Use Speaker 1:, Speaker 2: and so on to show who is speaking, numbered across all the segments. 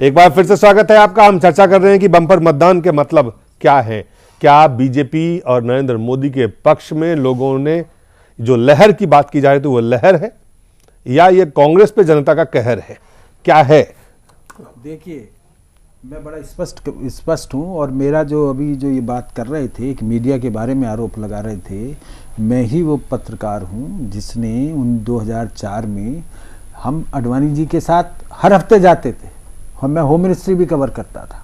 Speaker 1: एक बार फिर से स्वागत है आपका। हम चर्चा कर रहे हैं कि बम्पर मतदान के मतलब क्या है। क्या बीजेपी और नरेंद्र मोदी के पक्ष में लोगों ने जो लहर की बात की जा रही थी वो लहर है, या ये कांग्रेस पे जनता का कहर है? क्या है?
Speaker 2: देखिए, मैं बड़ा स्पष्ट हूँ और मेरा जो अभी जो ये बात कर रहे थे कि मीडिया के बारे में आरोप लगा रहे थे, मैं ही वो पत्रकार हूँ जिसने उन 2004 में हम अडवाणी जी के साथ हर हफ्ते जाते थे। मैं होम मिनिस्ट्री भी कवर करता था,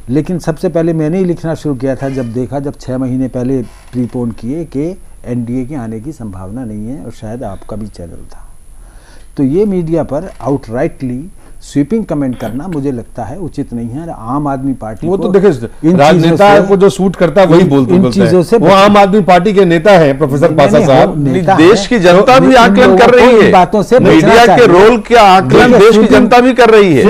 Speaker 2: लेकिन सबसे पहले मैंने ही लिखना शुरू किया था जब देखा, जब 6 महीने पहले प्रीपोन किए कि एनडीए के आने की संभावना नहीं है, और शायद आपका भी चैनल था। तो ये मीडिया पर आउटराइटली स्वीपिंग कमेंट करना मुझे लगता है उचित नहीं है। आम आदमी पार्टी
Speaker 1: वो तो देखिए, राजनेता को जो सूट करता है वही बोलते हैं। वो आम आदमी पार्टी के नेता हैं प्रोफेसर पासा साहब।
Speaker 3: देश की जनता भी आकलन कर रही है, बातों से मीडिया के रोल का आकलन देश की जनता भी कर रही है।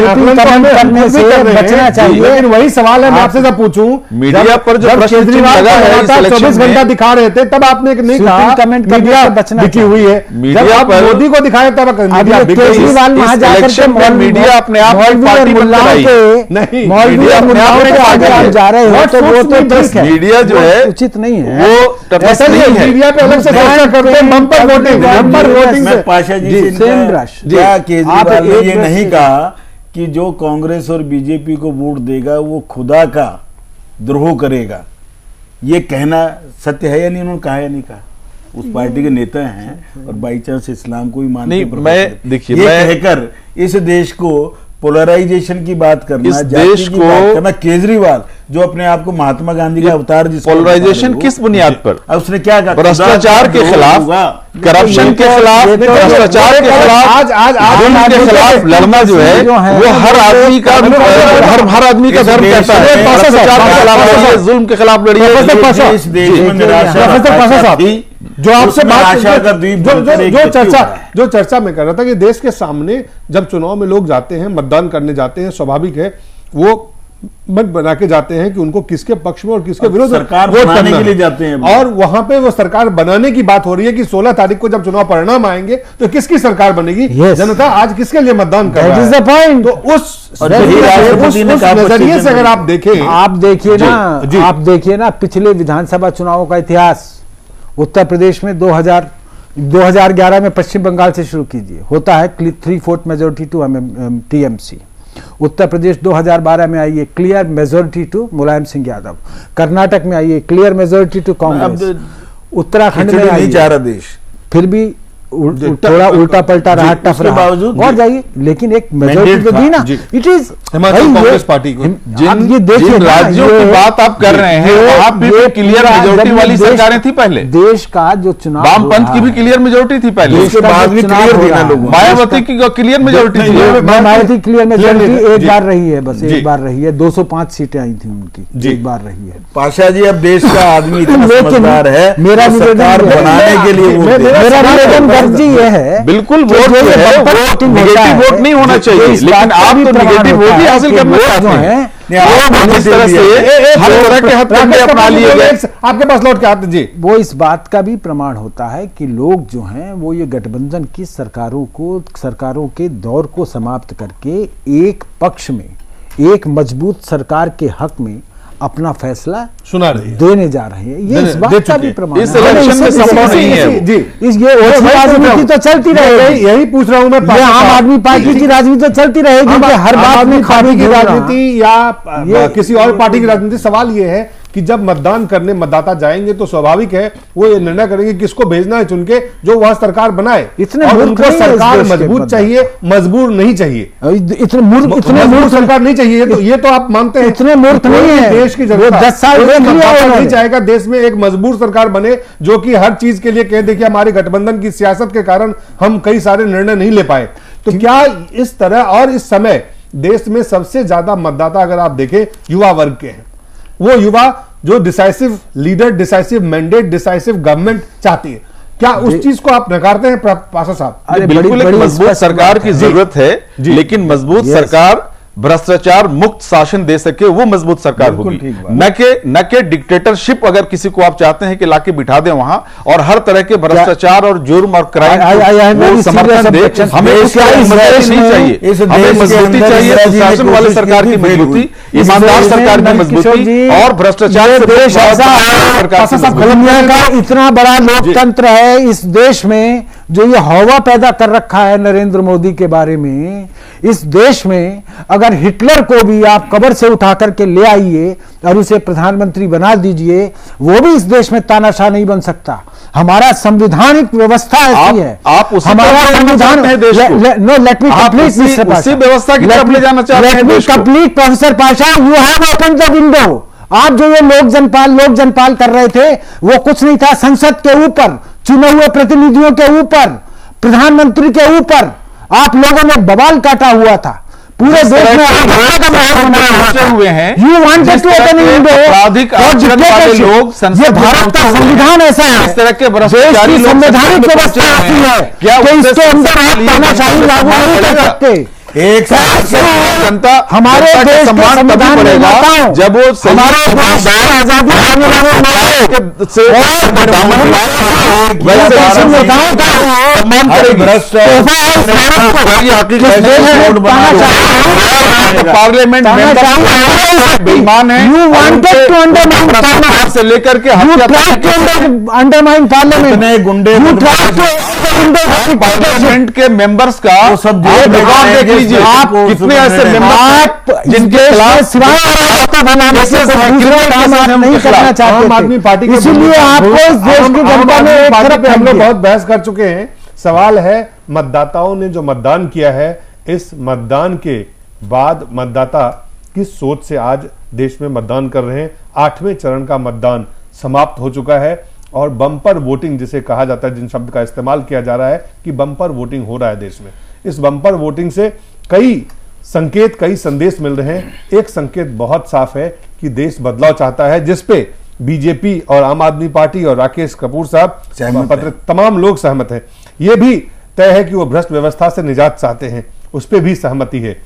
Speaker 2: बचना चाहिए,
Speaker 1: लेकिन वही सवाल है, मैं आपसे जब पूछूं,
Speaker 3: मीडिया पर जो
Speaker 1: केजरीवाल 24 घंटा दिखा रहे थे तब आपने नहीं कहा कमेंट मीडिया बिकी हुई है। मीडिया मोदी को दिखाया तब
Speaker 2: केजरीवाल वहां जाकर
Speaker 3: मीडिया अपने आप में पार्टी
Speaker 2: नहीं, जा रहे हो तो वो तो
Speaker 3: मीडिया जो है
Speaker 2: उचित नहीं है,
Speaker 3: वो तटस्थ नहीं है।
Speaker 1: मीडिया पे अलग से चर्चा करते हैं बम्पर वोटिंग
Speaker 4: मैं पाशा जी से क्या केजरीवाल ने ये नहीं कहा कि जो कांग्रेस और बीजेपी को वोट देगा वो खुदा का द्रोह करेगा? ये कहना सत्य है या नहीं? उन्होंने कहा या नहीं कहा? उस पार्टी के नेता हैं और बाई चांस इस्लाम को भी मानते हैं।
Speaker 3: मैं देखिए,
Speaker 4: ये कहकर इस देश को पोलराइजेशन की बात करना,
Speaker 3: इस देश को
Speaker 4: बात करना, केजरीवाल जो अपने आप को महात्मा गांधी का अवतार,
Speaker 3: पोलराइजेशन किस बुनियाद पर?
Speaker 4: उसने क्या कहा?
Speaker 3: भ्रष्टाचार के खिलाफ, करप्शन के खिलाफ, भ्रष्टाचार के खिलाफ, जुल्म के खिलाफ लड़ना जो है वो हर आदमी का धर्म कहता है। भ्रष्टाचार के खिलाफ, जुल्म के खिलाफ लड़िए।
Speaker 4: इस देश में निराशा
Speaker 1: जो आपसे जो चर्चा में कर रहा था कि देश के सामने जब चुनाव में लोग जाते हैं, मतदान करने जाते हैं, स्वाभाविक है वो मत बना के जाते हैं कि उनको किसके पक्ष में और किसके विरोध
Speaker 4: सरकार बनाने के लिए जाते हैं।
Speaker 1: और वहां पे वो सरकार बनाने की बात हो रही है कि 16 तारीख को जब चुनाव परिणाम आएंगे तो किसकी सरकार बनेगी। जनता आज किसके लिए मतदान कर रहा है? तो उस नजरिए से अगर आप
Speaker 2: देखिए ना पिछले विधानसभा चुनावों का इतिहास। उत्तर प्रदेश में 2011 में पश्चिम बंगाल से शुरू कीजिए, होता है 3/4 majority to TMC. Uttar Pradesh 2012 में आई है clear majority to Mulayam Singh Yadav. Karnataka में आई है clear majority to Congress. Uttarakhand में आई
Speaker 4: चारा देश,
Speaker 2: फिर भी थोड़ा उल्टा पलटा रहा, टफ रहा, और जाइए, लेकिन एक मेजोरिटी तो दी ना। इट इज
Speaker 1: कांग्रेस पार्टी को
Speaker 2: ये देखिए,
Speaker 3: राज्यों की बात आप कर रहे हैं, वहां पे क्लियर मेजोरिटी वाली सरकारें थी पहले।
Speaker 2: देश का जो चुनाव,
Speaker 3: वामपंथ की भी क्लियर मेजोरिटी थी पहले,
Speaker 4: उसके बाद भी क्लियर देना लोगों।
Speaker 3: मायावती की क्लियर मेजोरिटी थी।
Speaker 2: मायावती क्लियर मेजोरिटी एक बार रही है, बस एक बार रही है। 205 सीटें आई थी उनकी, एक बार रही है।
Speaker 4: पाशा जी, अब देश का आदमी इतना समझदार है,
Speaker 2: मेरा
Speaker 4: सरकार बनाने के लिए
Speaker 2: मेरा जी ये है,
Speaker 3: बिल्कुल वोट नेगेटिव वोट नहीं होना चाहिए, लेकिन आप तो नेगेटिव वोट ही हासिल करना चाहते हैं। इस तरह से हर तरह के हथकंडे अपना लिए गए।
Speaker 1: आपके पास लौट के आते जी,
Speaker 2: वो इस बात का भी प्रमाण होता है कि लोग जो हैं वो ये गठबंधन की सरकारों के दौर को समाप्त करके एक पक्ष में, एक मजबूत सरकार के हक में अपना फैसला
Speaker 1: सुना रही है,
Speaker 2: देने जा रहे हैं। ये इस बात का भी प्रमाण है।
Speaker 3: इस इलेक्शन में संभव नहीं है
Speaker 1: जी।
Speaker 2: ये राजनीति तो चलती रहेगी,
Speaker 1: यही पूछ रहा हूं मैं।
Speaker 2: आम आदमी पार्टी की राजनीति तो चलती रहेगी, हर बात में
Speaker 1: खाने की राजनीति या किसी और पार्टी की राजनीति। सवाल ये है कि जब मतदान करने मतदाता जाएंगे तो स्वाभाविक है वो ये निर्णय करेंगे किसको भेजना है चुन के, जो वह सरकार बनाए।
Speaker 2: और
Speaker 1: उनको सरकार मजबूत चाहिए, मजबूर नहीं चाहिए।
Speaker 2: इतने मूर्ख
Speaker 1: सरकार नहीं चाहिए। तो ये तो आप मानते हैं
Speaker 2: इतने मूर्ख नहीं है
Speaker 1: देश की जनता।
Speaker 2: 10 साल
Speaker 1: नहीं चाहेगा देश में एक मजबूर सरकार बने जो कि हर चीज के लिए कह देखिए हमारे गठबंधन की सियासत के कारण हम कई सारे निर्णय नहीं ले पाए। तो क्या इस तरह, और इस समय देश में सबसे ज्यादा मतदाता अगर आप देखें युवा वर्ग के हैं, वो युवा जो decisive leader, decisive mandate, decisive government चाहती है। क्या उस चीज को आप नकारते हैं पासा साहब?
Speaker 3: बिल्कुल, एक मजबूत सरकार की जरूरत है, लेकिन मजबूत सरकार भ्रष्टाचार मुक्त शासन दे सके वो मजबूत सरकार होगी, न के डिक्टेटरशिप। अगर किसी को आप चाहते हैं कि लाके बिठा दें वहां और हर तरह के भ्रष्टाचार और जुर्म और क्राइम समर्थन दे, हमें मजबूती नहीं चाहिए, हमें मजबूती चाहिए शासन वाले सरकार की मजबूती, ईमानदार सरकार की मजबूती और भ्रष्टाचार से देश
Speaker 2: दुनिया का इतना बड़ा लोकतंत्र है इस देश में, जो ये हवा पैदा कर रखा है नरेंद्र मोदी के बारे में। इस देश में अगर हिटलर को भी आप कब्र से उठा करके ले आइए और उसे प्रधानमंत्री बना दीजिए, वो भी इस देश में तानाशाह नहीं बन सकता। हमारा संविधानिक व्यवस्था ऐसी है,
Speaker 3: आप
Speaker 2: हमारा संविधान नो लेट मी कंप्लीट
Speaker 3: उसी व्यवस्था की तरफ ले जाना चाहते हैं देश को।
Speaker 2: Complete professor Pasha, you have open the window. आप जो ये लोक जनपाल कर रहे थे वो कुछ नहीं था, संसद के ऊपर, चुने हुए प्रतिनिधियों के ऊपर, प्रधानमंत्री के ऊपर आप लोगों ने बवाल काटा हुआ था। पूरे देश में
Speaker 3: हुए हैं।
Speaker 2: You wanted to open window.
Speaker 3: आपराधिक आचरण वाले लोग
Speaker 2: ये भारत का संविधान ऐसा है,
Speaker 3: इस तरह के
Speaker 2: भ्रष्टाचारी संवैधानिक व्यवस्था ऐसी है कि इसके अंदर आप तानाशाही लागू नहीं कर सकते।
Speaker 3: एक जनता
Speaker 2: हमारे देश के संविधान
Speaker 3: पड़ेगा जब वो
Speaker 2: हमारे आजादी
Speaker 3: पार्लियामेंट बेईमान है।
Speaker 2: यू वांटेड टू अंडरमाइन
Speaker 3: से लेकर के
Speaker 2: अंडरमाइन पार्लियामेंट,
Speaker 4: गुंडे
Speaker 3: पार्लियामेंट के मेंबर्स का सब देख लीजिए, आप कितने ऐसे मेंबर जिनके खिलाफ
Speaker 2: नहीं करना चाहते।
Speaker 1: आम आदमी पार्टी के
Speaker 2: इसलिए आपको इस देश की जनता ने एक तरफ
Speaker 1: हम लोग बहुत बहस कर चुके हैं। सवाल है मतदाताओं ने जो मतदान किया है, इस मतदान के बाद मतदाता किस सोच से आज देश में मतदान कर रहे हैं। 8वें चरण का मतदान समाप्त हो चुका है और बम्पर वोटिंग जिसे कहा जाता है, जिन शब्द का इस्तेमाल किया जा रहा है कि बम्पर वोटिंग हो रहा है देश में, इस बम्पर वोटिंग से कई संकेत, कई संदेश मिल रहे हैं। एक संकेत बहुत साफ है कि देश बदलाव चाहता है, जिसपे बीजेपी और आम आदमी पार्टी और राकेश कपूर साहब तमाम लोग सहमत हैं। यह भी तय है कि वो भ्रष्ट व्यवस्था से निजात चाहते हैं, उस पर भी सहमति है।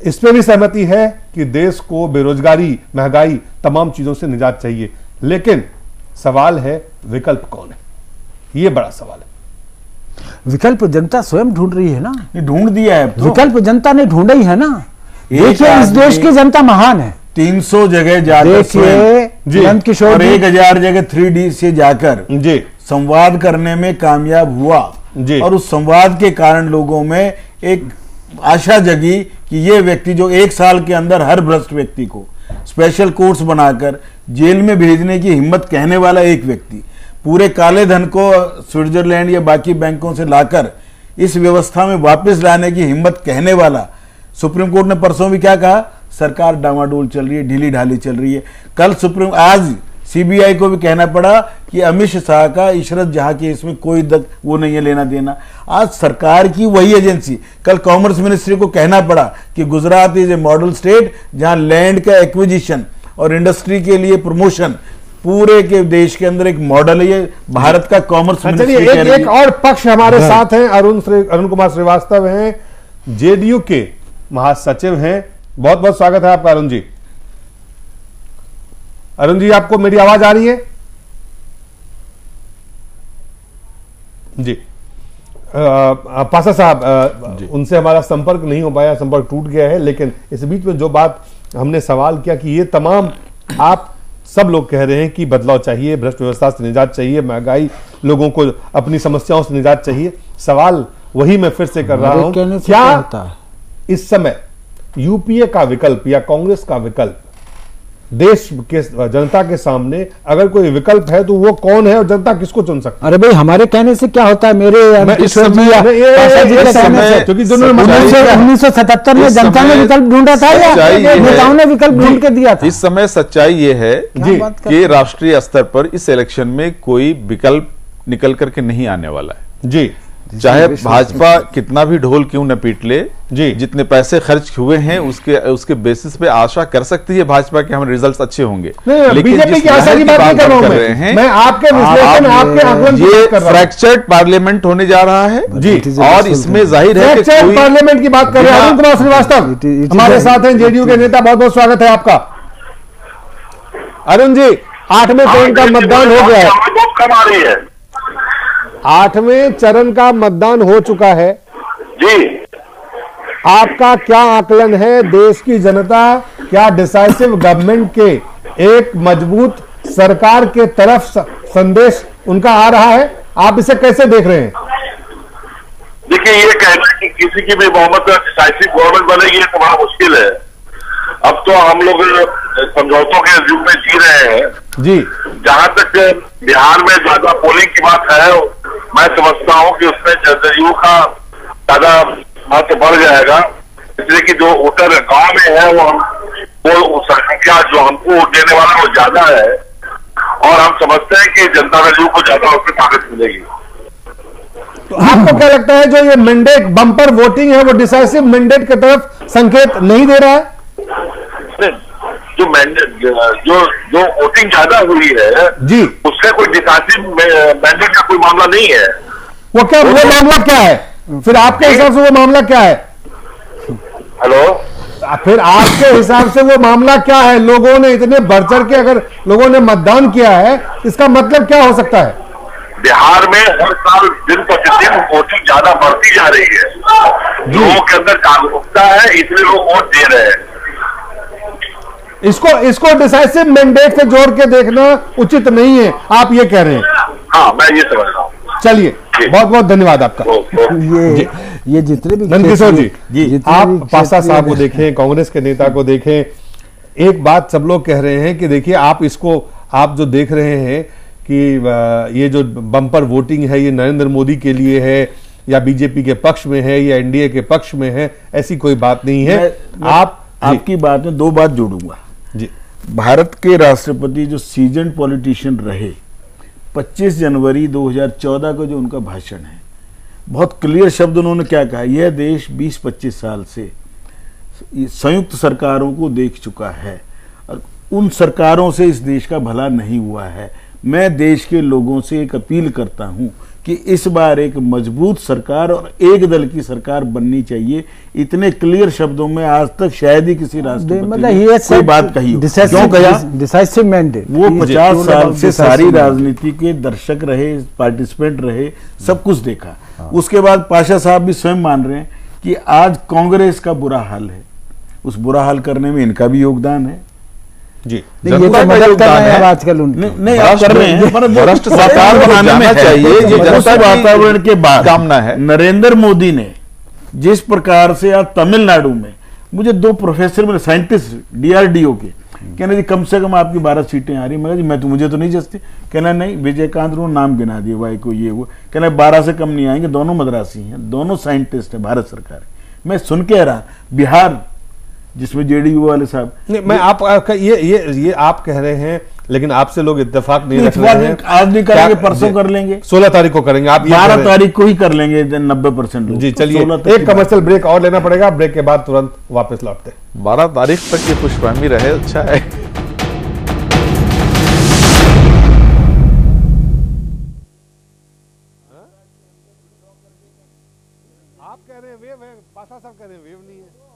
Speaker 1: इस पे भी सहमति है कि देश को बेरोजगारी, महंगाई, तमाम चीजों से निजात चाहिए। लेकिन सवाल है विकल्प कौन है, ये बड़ा सवाल है।
Speaker 2: विकल्प जनता स्वयं ढूंढ रही है ना,
Speaker 4: ढूंढ दिया है तो।
Speaker 2: विकल्प जनता ने ढूंढा ही है ना। देखिए इस देश की जनता महान है।
Speaker 4: 300 जगह जाकर
Speaker 2: नंद किशोर
Speaker 4: और 1000 जगह 3D से जाकर
Speaker 1: जी
Speaker 4: संवाद करने में कामयाब हुआ
Speaker 1: जी।
Speaker 4: और उस संवाद के कारण लोगों में एक आशा जगी कि ये व्यक्ति जो 1 साल के अंदर हर भ्रष्ट व्यक्ति को स्पेशल कोर्ट्स बनाकर जेल में भेजने की हिम्मत कहने वाला एक व्यक्ति, पूरे काले धन को स्विट्जरलैंड या बाकी बैंकों से लाकर इस व्यवस्था में वापस लाने की हिम्मत कहने वाला, सुप्रीम कोर्ट ने परसों भी क्या कहा, सरकार डामाडोल चल रही है, ढीली ढाली चल रही है। कल आज सीबीआई को भी कहना पड़ा कि अमित शाह का इशरत जहां के इसमें कोई वो नहीं है लेना देना। आज सरकार की वही एजेंसी, कल कॉमर्स मिनिस्ट्री को कहना पड़ा कि Gujarat is a model state जहां लैंड का एक्विजिशन और इंडस्ट्री के लिए प्रमोशन पूरे के देश के अंदर एक मॉडल है। ये भारत का कॉमर्स मिनिस्ट्री।
Speaker 1: एक और पक्ष हमारे साथ हैं, अरुण कुमार श्रीवास्तव हैं, जेडीयू के महासचिव हैं। बहुत बहुत स्वागत है आपका अरुण जी। अरुण जी, आपको मेरी आवाज आ रही है जी? पासा साहब, उनसे हमारा संपर्क नहीं हो पाया, संपर्क टूट गया है। लेकिन इस बीच में जो बात हमने सवाल किया कि ये तमाम आप सब लोग कह रहे हैं कि बदलाव चाहिए, भ्रष्ट व्यवस्था से निजात चाहिए, महंगाई, लोगों को अपनी समस्याओं से निजात चाहिए। सवाल वही मैं फिर से कर रहा हूं, क्या इस समय यूपीए का विकल्प या कांग्रेस का विकल्प, देश के जनता के सामने अगर कोई विकल्प है तो वो कौन है और जनता किसको चुन सकती है?
Speaker 2: अरे भाई, हमारे कहने से क्या होता है? मेरे 1977 में जनता ने विकल्प ढूंढा था या नेताओं ने विकल्प ढूंढ के दिया था?
Speaker 3: इस समय सच्चाई ये है कि राष्ट्रीय स्तर पर इस इलेक्शन में कोई विकल्प निकल करके नहीं आने वाला है
Speaker 1: जी।
Speaker 3: चाहे भाजपा कितना भी ढोल क्यों न पीट ले,
Speaker 1: जी,
Speaker 3: जितने पैसे खर्च हुए हैं उसके बेसिस पे आशा कर सकती है भाजपा के हम रिजल्ट्स अच्छे होंगे।
Speaker 1: लेकिन बीजेपी की आशा की बात नहीं कर रहा हूं मैं आपके विश्लेषण, आपके आकलन की बात कर रहा हूं।
Speaker 3: फ्रैक्चर्ड पार्लियामेंट होने जा रहा है
Speaker 1: जी,
Speaker 3: और इसमें जाहिर है कि
Speaker 1: फ्रैक्चर्ड पार्लियामेंट की बात कर रहे हैं। अरुण कुमार श्रीवास्तव हमारे साथ हैं, जेडीयू के नेता, बहुत बहुत स्वागत है आपका। अरुण जी, 8वें चरण का मतदान हो गया है,
Speaker 5: कम आ रही है
Speaker 1: 8वें चरण का मतदान हो चुका है
Speaker 5: जी।
Speaker 1: आपका क्या आकलन है? देश की जनता क्या डिसाइसिव गवर्नमेंट के एक मजबूत सरकार के तरफ संदेश उनका आ रहा है? आप इसे कैसे देख रहे हैं?
Speaker 5: देखिए, ये कहना कि किसी की भी बहुमत डिसाइसिव गवर्नमेंट बनेगी, ये तो बड़ा मुश्किल है। अब तो हम लोग समझौतों के युग में जी रहे हैं
Speaker 1: जी।
Speaker 5: जहां तक बिहार में ज्यादा पोलिंग की बात है, मैं समझता हूं कि उसमें जदयू का ज्यादा महत्व बढ़ जाएगा, इसलिए कि जो वोटर गांव में है वो संख्या जो हमको वोट देने वाला वो ज्यादा है, और हम समझते हैं कि जनता दल को ज्यादा उसमें ताकत मिलेगी।
Speaker 1: तो आपको क्या लगता है जो ये मैंडेट बम्पर वोटिंग है वो डिसाइसिव मैंडेट की तरफ संकेत नहीं दे रहा है?
Speaker 5: जो मैंडेट जो वोटिंग ज्यादा हुई है
Speaker 1: जी,
Speaker 5: उसका कोई डिसाइसिव मैंडेट का कोई मामला नहीं है।
Speaker 1: वो मामला क्या है फिर आपके हिसाब से? वो मामला क्या है?
Speaker 5: हेलो,
Speaker 1: फिर आपके हिसाब से वो मामला क्या है? लोगों ने इतने बढ़ चढ़ के अगर लोगों ने मतदान किया है, इसका मतलब क्या हो सकता है?
Speaker 5: बिहार में हर साल दिन प्रतिदिन वोटिंग ज्यादा बढ़ती जा रही है, लोगों के अंदर जागरूकता है, इसलिए लोग वोट दे रहे हैं।
Speaker 1: इसको डिसाइसिव मैंडेट से जोड़ के देखना उचित नहीं है, आप ये कह रहे हैं?
Speaker 5: हाँ, मैं ये समझ रहा हूँ।
Speaker 1: चलिए, बहुत बहुत धन्यवाद आपका।
Speaker 2: ये जितने भी
Speaker 1: नंदकिशोर जी, आप पासा साहब को देखें, कांग्रेस के नेता को देखें, एक बात सब लोग कह रहे हैं कि देखिए आप जो देख रहे हैं कि ये जो बम्पर वोटिंग है ये नरेंद्र मोदी के लिए है या बीजेपी के पक्ष में है या एनडीए के पक्ष में है, ऐसी कोई बात नहीं है।
Speaker 4: आपकी बात में दो बात जोड़ूंगा
Speaker 1: जी।
Speaker 4: भारत के राष्ट्रपति जो सीजन पॉलिटिशियन रहे, 25 जनवरी 2014 का जो उनका भाषण है, बहुत क्लियर शब्द उन्होंने क्या कहा, यह देश 20-25 साल से संयुक्त सरकारों को देख चुका है और उन सरकारों से इस देश का भला नहीं हुआ है। मैं देश के लोगों से एक अपील करता हूं कि इस बार एक मजबूत सरकार और एक दल की सरकार बननी चाहिए। इतने क्लियर शब्दों में आज तक शायद ही किसी राष्ट्रपति ने कोई बात कही हो। क्यों कहा?
Speaker 2: Decisive mandate.
Speaker 4: वो 50 साल से सारी राजनीति के दर्शक रहे, पार्टिसिपेंट रहे, सब कुछ देखा। उसके बाद पाशा साहब भी स्वयं मान रहे हैं कि आज कांग्रेस का बुरा हाल है, उस बुरा हाल करने में इनका भी योगदान है
Speaker 1: जी।
Speaker 2: ये तो मदद कर रहे हैं आजकल
Speaker 4: नहीं आप कर रहे हैं, पर
Speaker 3: भ्रष्ट सरकार बनाने में चाहिए, ये जनता की
Speaker 4: वातावरण के बाद
Speaker 3: कामना है।
Speaker 4: नरेंद्र मोदी ने जिस प्रकार से आज तमिलनाडु में, मुझे 2 प्रोफेसर मेरे साइंटिस्ट डीआरडीओ के कहना जी कम से कम आपकी 12 सीटें आ रही। मैं जी मैं तो मुझे तो नहीं जचती। कहना नहीं, विजयकांत ने नाम गिना दिए वाई को, ये वो। कहना 12 से कम नहीं आएंगे, दोनों मद्रासी हैं, दोनों साइंटिस्ट है, भारत सरकार है। मैं सुन के रहा, बिहार जिसमें जेडीयू वाले साहब
Speaker 1: नहीं, मैं आपका ये आप कह रहे हैं, लेकिन आपसे लोग इत्तेफाक नहीं रख रहे हैं।
Speaker 4: आज नहीं करेंगे, परसों कर लेंगे,
Speaker 1: 16 तारीख को करेंगे। आप
Speaker 4: 12 तारीख को ही कर लेंगे 90%।
Speaker 1: जी चलिए, एक कमर्शियल ब्रेक और लेना पड़ेगा, ब्रेक के बाद तुरंत वापस लौटते।
Speaker 3: 12 तारीख तक ये पुष्पामी रहे, अच्छा है।
Speaker 1: आप कह रहे हैं वेव है, पासा साहब कह रहे हैं वेव नहीं है।